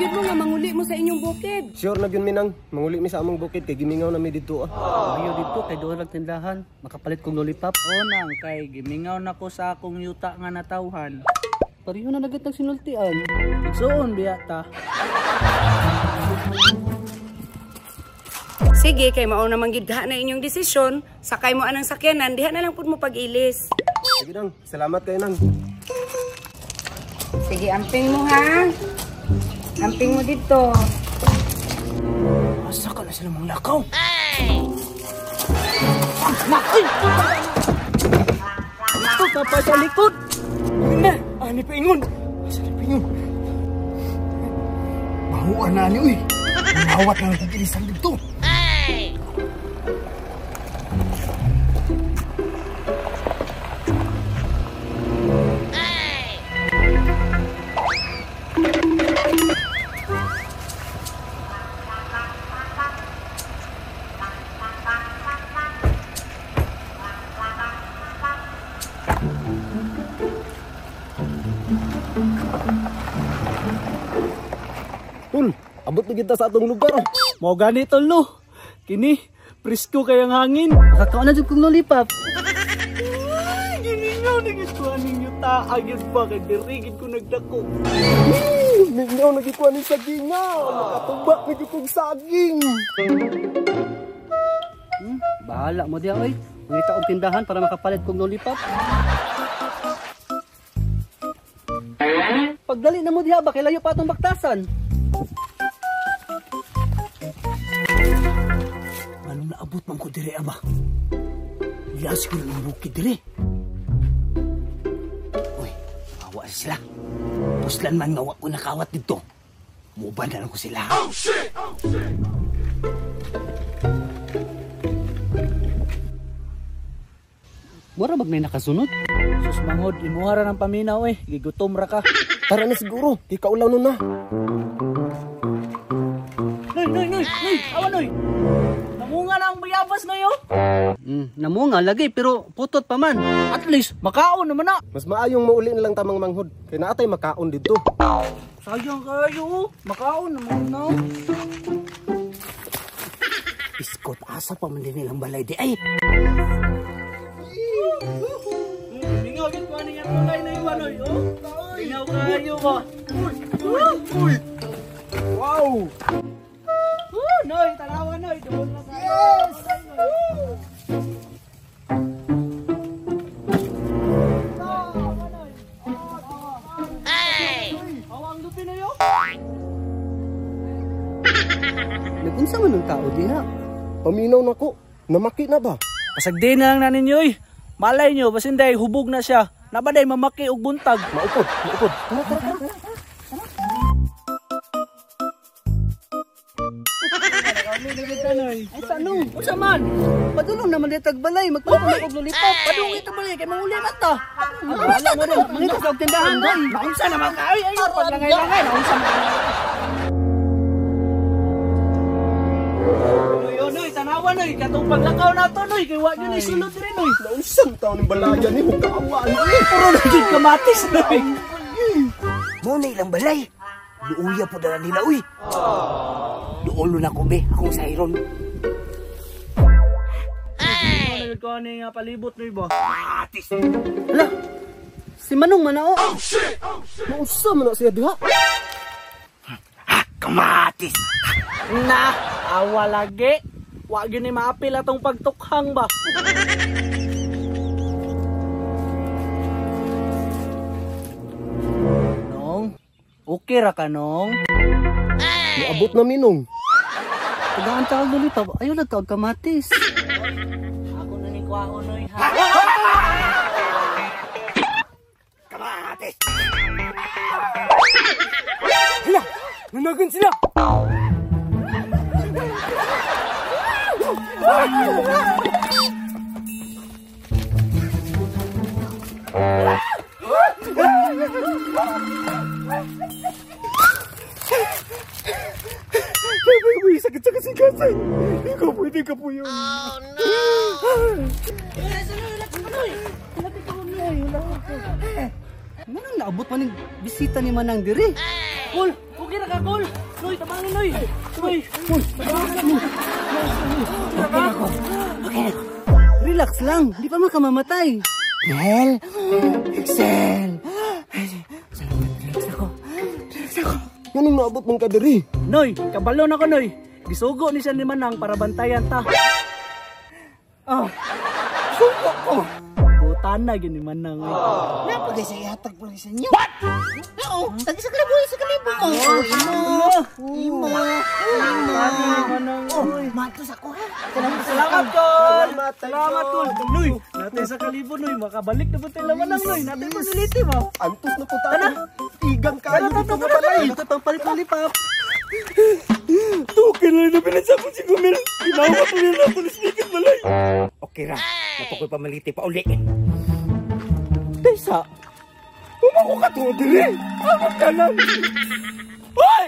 gyud mo nga manguli mo sa inyong bukid. Sure na gyud minang, manguli mi sa among bukid kay gimingaw na mi didto. Ayaw dito kay doon lang tindahan. Makapalit kong lollipop. O nang kay gimingaw na ko sa akong yuta nga natawhan. Pareho na nagat sinultian. Igsoon biya ta. Sige, kay mao na manggidha na inyong desisyon, sakay mo anang sakyanan, diha na lang pud mo pag-ilis. Sige nang, salamat kayo nang. Sige, amping mo ha. Amping mo dito. Asa ka na sila mong lakaw? Ito ka pa sa likod. Na, ani pa ingon. Asa ni pa ingon? Mahuan na ni uy. Nawat na nag-ilisan dito. Tol, abot na kita sa atong lugar. Mau ganito lo. Kini, presko kayang hangin. Nakakaon na dyan kong lollipop. Ay, giningaw na gito aning yuta. Agad pa, kay dirigid ko nagdako. Mingaw nagikuha ni sagingaw. Makatuba nagikong saging. Bahala mo diya, oy. Mangita og tindahan para makapalit kong lollipop. Pagdali na mo diha ba, kay layo pa atong baktasan. Anong naabot man ko dire ama? Lias ko ng bukid dire. Uy, awa sila. Puslan man nga ko nakawat dito. Muban na lang ko sila. Oh shit! Oh shit! Mura bag may nakasunod? Sus mangod, imuhara ng paminaw eh. Gigutom ra ka. Tara na siguro, ikaulaw nun na. Noy! Awa noy! Namunga na ang bayabas na yo. Namunga lagi pero putot pa man. At least makaon naman na. Mas maayong mauli na lang tamang manghod. Kaya naatay makaon dito. Sayang kayo. Makaon naman na. Iskot, asa pa man din nilang balay di ay. Lingawin ko ano yung tulay na iwan oy. Lingaw kayo ba? Uy! Wow! Noy, tanawa noy. Doon na tayo. Yes! Awang lupi na yun. Nagunsa man ang tao diha. Paminaw na ko. Namaki na ba? Pasagdi na lang nanin nyo eh. Malay nyo, basinday hubog na siya. Nabaday mamaki og buntag. Maupod. Ay sanong, unsa man? Padulong naman ditag balay, magpapalay og lollipop. Padung ito balay kay manguli man ta. Wala mo rin, mangita sa tindahan doy. Naunsa naman ka? Ay, paglangay-langay, naunsa man. Noy, tanawa noy, katong paglakaw nato noy, kay wa gyud isulod rin noy. Naunsang taon ng balayan ni Hukawaan. Puro na gyud kamatis noy. Mo na ilang balay. Luuya po dala nila uy. Luolo na ko be, akong sayron. Ano ko ani nga palibot noy ba? Atis. Hala. Si Manong manao. Oh shit! Nausa man na siya diha. Kamatis. Na, awa lagi. Wa gyud ni maapil atong pagtukhang ba. Nong, okay ra ka nong? Naabot na minong. Tagaan ta og lolita, ayo nagkaog kamatis. Ako na ni kuwaon noy ha. Kamatis. Hala, nanagan sila. Uy, sakit-sakit si Kasay. Ikaw pwede ka po yun. Oh no. Manang naabot man ng bisita ni Manang diri. Kul, ug Okay na ka, Col. Noy, tabangin, Noy. Noy. Relax lang, di pa makamamatay. Excel! Excel! Relax ako. Ganun naabot mong kadiri. Noy, kabalo na ko, Noy. Gisugo ni siya ni Manang para bantayan ta. Suko ko. Butan na gini Manang. Napagay sa ihatag po sa inyo. What? Oo, tagi sa kalibo mo. Imo. Manang. Matos ako ha. Salamat, Col. Salamat, Col. Noy, natin sa kalibo, Noy. Makabalik na ba tayo Manang, Noy? Natin pasiliti mo. Antos na po tayo. Igang kayo. Dito na pala. Ito pang palit-palipap. Tukin lang na pinasabot si Gumil. Ginawa ko nila na pulis nikit balay. Okay ra. Napakoy pamaliti pa uli. Tesa, umako ka to diri. Amot ka lang. Hoy!